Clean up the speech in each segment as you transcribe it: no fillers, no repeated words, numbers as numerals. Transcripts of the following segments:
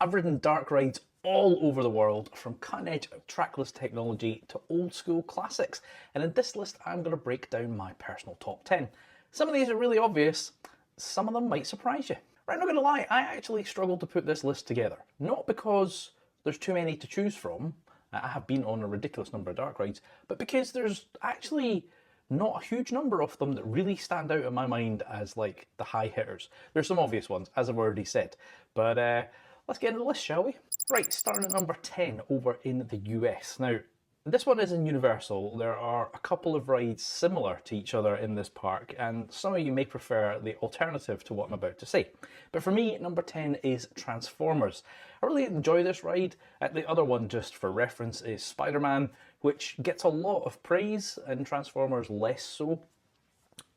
I've ridden dark rides all over the world, from cutting edge trackless technology to old school classics, and in this list I'm going to break down my personal top 10. Some of these are really obvious, some of them might surprise you. Right, I'm not going to lie, I actually struggled to put this list together. Not because there's too many to choose from, I have been on a ridiculous number of dark rides, but because there's actually not a huge number of them that really stand out in my mind as like the high hitters. There's some obvious ones, as I've already said, but let's get into the list, shall we? Right, starting at number 10 over in the US. Now, this one is in Universal. There are a couple of rides similar to each other in this park, and some of you may prefer the alternative to what I'm about to say. But for me, number 10 is Transformers. I really enjoy this ride. The other one, just for reference, is Spider-Man, which gets a lot of praise, and Transformers less so.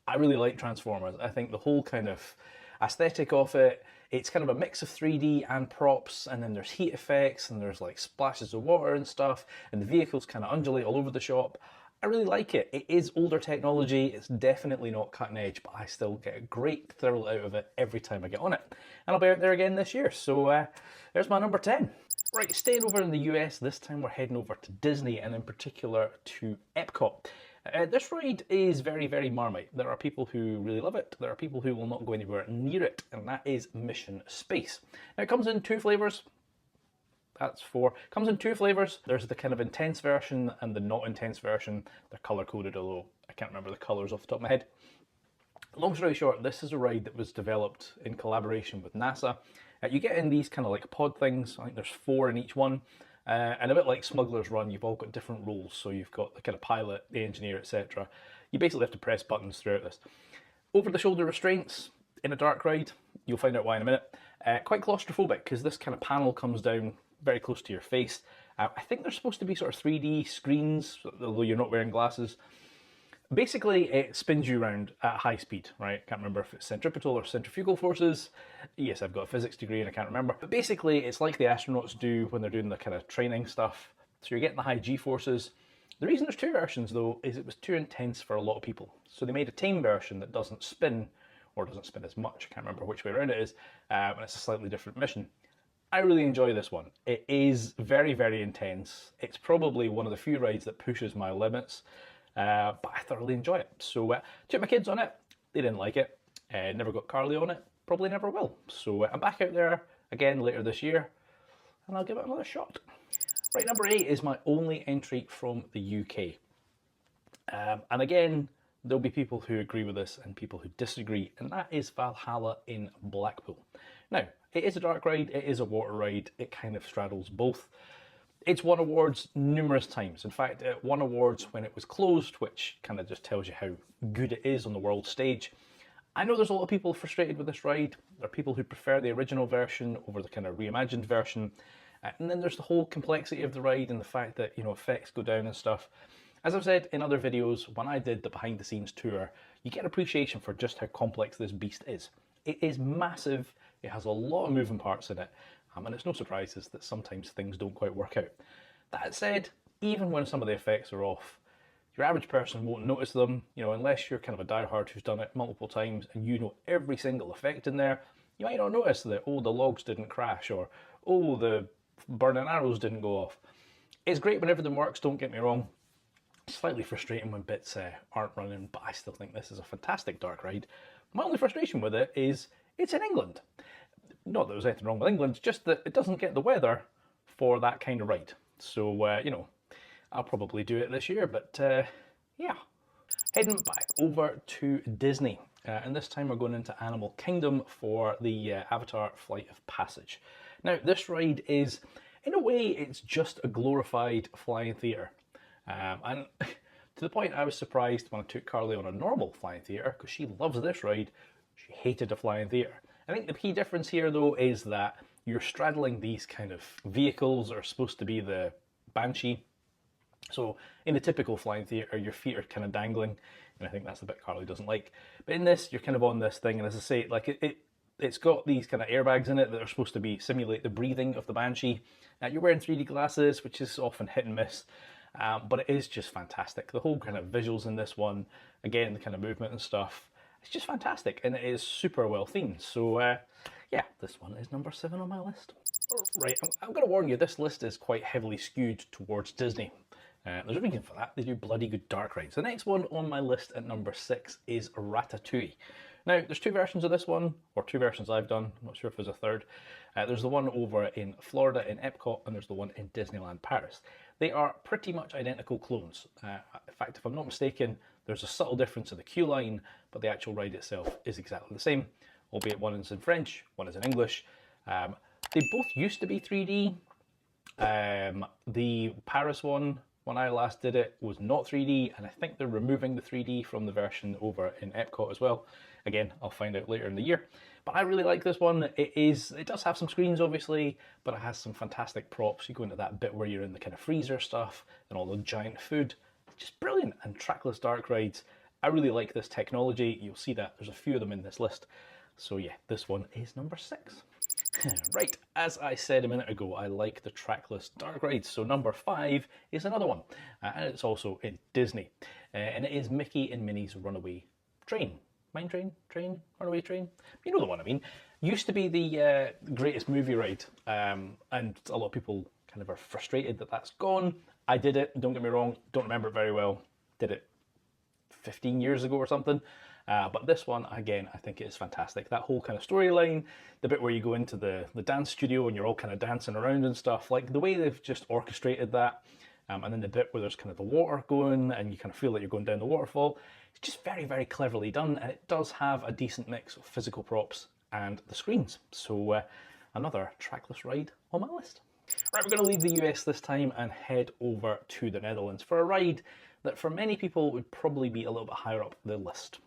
I really like Transformers. I think the whole kind of aesthetic of it, it's kind of a mix of 3D and props, and then there's heat effects, and there's like splashes of water and stuff, and the vehicles kind of undulate all over the shop. I really like it. It is older technology, it's definitely not cutting edge, but I still get a great thrill out of it every time I get on it. And I'll be out there again this year, so there's my number 10. Right, staying over in the US, this time we're heading over to Disney, and in particular to Epcot. This ride is very, very Marmite. There are people who really love it, there are people who will not go anywhere near it, and that is Mission Space. Now, it comes in two flavours. That's four. It comes in two flavours. There's the kind of intense version and the not intense version. They're colour coded, although I can't remember the colours off the top of my head. Long story short, this is a ride that was developed in collaboration with NASA. You get in these kind of like pod things. I think there's four in each one. And a bit like Smuggler's Run, you've all got different roles. So you've got the kind of pilot, the engineer, etc. You basically have to press buttons throughout this. Over-the-shoulder restraints in a dark ride, you'll find out why in a minute. Quite claustrophobic, because this kind of panel comes down very close to your face. I think they're supposed to be sort of 3D screens, although you're not wearing glasses. Basically, it spins you around at high speed, right? Can't remember if it's centripetal or centrifugal forces. Yes, I've got a physics degree and I can't remember. But basically, it's like the astronauts do when they're doing the kind of training stuff. So you're getting the high G forces. The reason there's two versions, though, is it was too intense for a lot of people. So they made a tame version that doesn't spin, or doesn't spin as much. I can't remember which way around it is, and it's a slightly different mission. I really enjoy this one. It is very, very intense. It's probably one of the few rides that pushes my limits. But I thoroughly enjoy it. So took my kids on it, they didn't like it, never got Carly on it, probably never will. So I'm back out there again later this year, and I'll give it another shot. Right, number 8 is my only entry from the UK. And again, there'll be people who agree with this and people who disagree, and that is Valhalla in Blackpool. Now, it is a dark ride, it is a water ride, it kind of straddles both. It's won awards numerous times. In fact, it won awards when it was closed, which kind of just tells you how good it is on the world stage. I know there's a lot of people frustrated with this ride. There are people who prefer the original version over the kind of reimagined version. And then there's the whole complexity of the ride and the fact that, you know, effects go down and stuff. As I've said in other videos, when I did the behind the scenes tour, you get an appreciation for just how complex this beast is. It is massive. It has a lot of moving parts in it. And it's no surprises that sometimes things don't quite work out. That said, even when some of the effects are off, your average person won't notice them, you know, unless you're kind of a diehard who's done it multiple times and you know every single effect in there. You might not notice that, oh, the logs didn't crash, or oh, the burning arrows didn't go off. It's great when everything works, don't get me wrong. Slightly frustrating when bits aren't running, but I still think this is a fantastic dark ride. My only frustration with it is it's in England. Not that there's anything wrong with England, just that it doesn't get the weather for that kind of ride. So, you know, I'll probably do it this year, but yeah. Heading back over to Disney, and this time we're going into Animal Kingdom for the Avatar Flight of Passage. Now, this ride is, in a way, it's just a glorified flying theatre. And to the point I was surprised when I took Carly on a normal flying theatre, because she loves this ride, she hated a flying theatre. I think the key difference here, though, is that you're straddling these kind of vehicles that are supposed to be the Banshee. So in the typical flying theatre, your feet are kind of dangling, and I think that's the bit Carly doesn't like. But in this, you're kind of on this thing, and as I say, like it's got these kind of airbags in it that are supposed to simulate the breathing of the Banshee. You're wearing 3D glasses, which is often hit and miss, but it is just fantastic. The whole kind of visuals in this one, again, the kind of movement and stuff, it's just fantastic, and it is super well themed. So yeah, this one is number 7 on my list. Right, I'm going to warn you, this list is quite heavily skewed towards Disney. There's a reason for that. They do bloody good dark rides. The next one on my list at number 6 is Ratatouille. Now, there's two versions of this one, or two versions I've done. I'm not sure if there's a third. There's the one over in Florida in Epcot, and there's the one in Disneyland Paris. They are pretty much identical clones. In fact, if I'm not mistaken, there's a subtle difference in the queue line, but the actual ride itself is exactly the same, albeit one is in French, one is in English. They both used to be 3D. The Paris one, when I last did it, was not 3D, and I think they're removing the 3D from the version over in Epcot as well. Again, I'll find out later in the year. But I really like this one. It does have some screens, obviously, but it has some fantastic props. You go into that bit where you're in the kind of freezer stuff and all the giant food. It's just brilliant. And trackless dark rides. I really like this technology. You'll see that there's a few of them in this list. So yeah, this one is number 6. Right, as I said a minute ago, I like the trackless dark rides. So number 5 is another one, and it's also in Disney, and it is Mickey and Minnie's Runaway Train. Mine Train, Runaway Train. You know the one I mean. Used to be the greatest movie ride, and a lot of people kind of are frustrated that that's gone. I did it. Don't get me wrong. Don't remember it very well. Did it 15 years ago or something. But this one, again, I think it is fantastic. That whole kind of storyline, the bit where you go into the dance studio and you're all kind of dancing around and stuff, like the way they've just orchestrated that, and then the bit where there's kind of the water going and you kind of feel like you're going down the waterfall, it's just very, very cleverly done, and it does have a decent mix of physical props and the screens. So another trackless ride on my list. Right, we're going to leave the US this time and head over to the Netherlands for a ride that for many people would probably be a little bit higher up the list.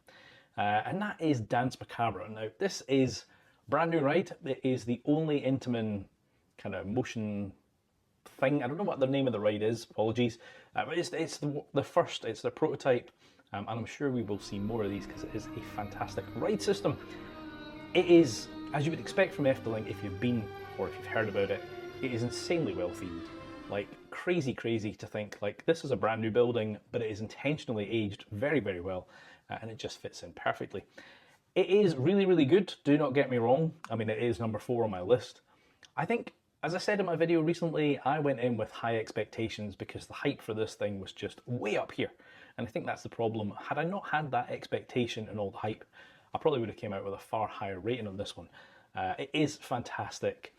And that is Danse Macabre. Now, this is a brand new ride. It is the only Intamin kind of motion thing. I don't know what the name of the ride is, apologies. But it's the first, it's the prototype. And I'm sure we will see more of these because it is a fantastic ride system. It is, as you would expect from Efteling, if you've been or if you've heard about it, it is insanely well themed. Like crazy to think like this is a brand new building, but it is intentionally aged very, very well. And it just fits in perfectly. It is really, really good, do not get me wrong. I mean, it is number 4 on my list. I think, as I said in my video recently, I went in with high expectations because the hype for this thing was just way up here. And I think that's the problem. Had I not had that expectation and all the hype, I probably would have came out with a far higher rating on this one. It is fantastic.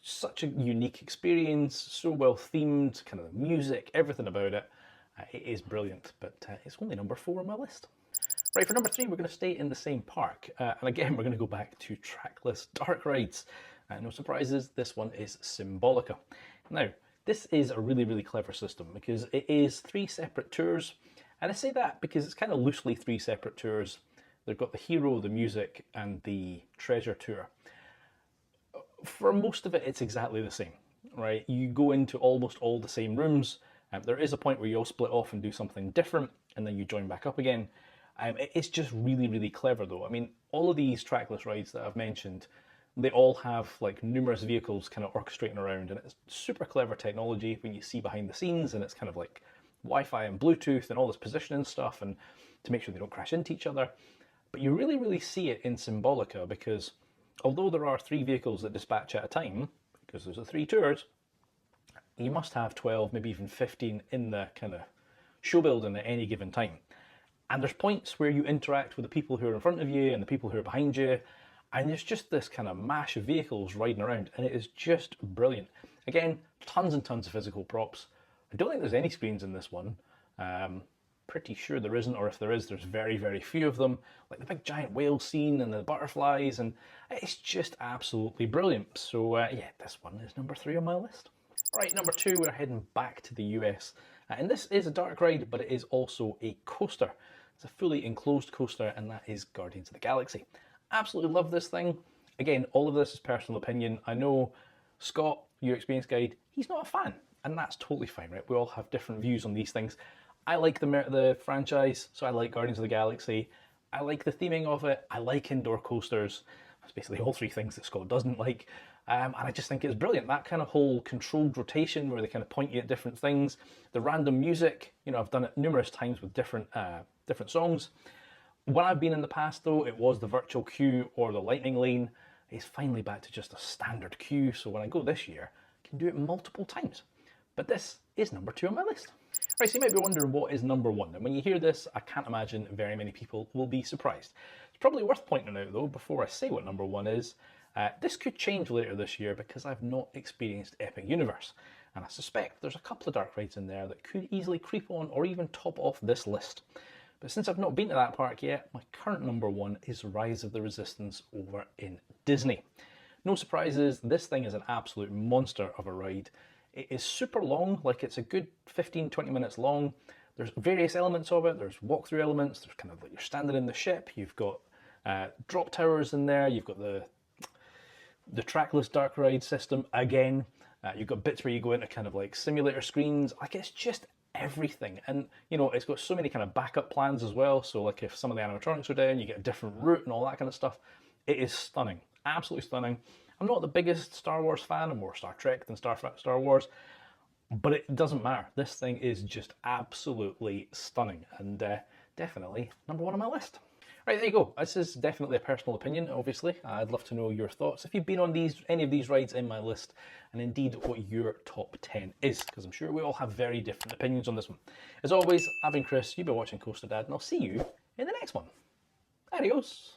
Such a unique experience, so well themed, kind of the music, everything about it. It is brilliant, but it's only number 4 on my list. Right, for number 3, we're going to stay in the same park. And again, we're going to go back to trackless dark rides. No surprises, this one is Symbolica. Now, this is a really, really clever system because it is 3 separate tours. And I say that because it's kind of loosely 3 separate tours. They've got the hero, the music, and the treasure tour. For most of it, it's exactly the same, right? You go into almost all the same rooms. There is a point where you all split off and do something different, and then you join back up again. It's just really, really clever though. I mean, all of these trackless rides that I've mentioned, they all have like numerous vehicles kind of orchestrating around, and it's super clever technology when you see behind the scenes, and it's kind of like Wi-Fi and Bluetooth and all this positioning stuff, and to make sure they don't crash into each other. But you really, really see it in Symbolica because although there are 3 vehicles that dispatch at a time, because there's 3 tours, you must have 12, maybe even 15 in the kind of show building at any given time. And there's points where you interact with the people who are in front of you and the people who are behind you, and there's just this kind of mash of vehicles riding around, and it is just brilliant. Again, tons and tons of physical props. I don't think there's any screens in this one. Pretty sure there isn't, or if there is, there's very, very few of them. Like the big giant whale scene and the butterflies, and it's just absolutely brilliant. So yeah, this one is number 3 on my list. Right, number 2, we're heading back to the US. And this is a dark ride, but it is also a coaster. It's a fully enclosed coaster, and that is Guardians of the Galaxy. Absolutely love this thing. Again, all of this is personal opinion. I know Scott, your experience guide, he's not a fan, and that's totally fine, right? We all have different views on these things. I like the franchise, so I like Guardians of the Galaxy. I like the theming of it. I like indoor coasters. That's basically all 3 things that Scott doesn't like. And I just think it's brilliant. That kind of whole controlled rotation where they kind of point you at different things. The random music, you know, I've done it numerous times with different songs. When I've been in the past though, it was the virtual queue or the lightning lane. is finally back to just a standard queue, so when I go this year, I can do it multiple times. But this is number 2 on my list. Right, so you might be wondering what is number 1, and when you hear this, I can't imagine very many people will be surprised. It's probably worth pointing out though, before I say what number 1 is, this could change later this year because I've not experienced Epic Universe, and I suspect there's a couple of dark rides in there that could easily creep on or even top off this list. But since I've not been to that park yet, my current number 1 is Rise of the Resistance over in Disney. No surprises, this thing is an absolute monster of a ride. It is super long, like it's a good 15-20 minutes long. There's various elements of it. There's walkthrough elements. There's kind of like you're standing in the ship. You've got drop towers in there. You've got the trackless dark ride system again. You've got bits where you go into kind of like simulator screens. Like it's just everything. And you know, it's got so many kind of backup plans as well. So like if some of the animatronics are down, you get a different route and all that kind of stuff. It is stunning, absolutely stunning. I'm not the biggest Star Wars fan. I'm more Star Trek than Star Wars. But it doesn't matter. This thing is just absolutely stunning and definitely number 1 on my list. Right, there you go. This is definitely a personal opinion, obviously. I'd love to know your thoughts. If you've been on any of these rides in my list, and indeed what your top 10 is, because I'm sure we all have very different opinions on this one. As always, I've been Chris, you've been watching Coaster Dad, and I'll see you in the next one. Adios.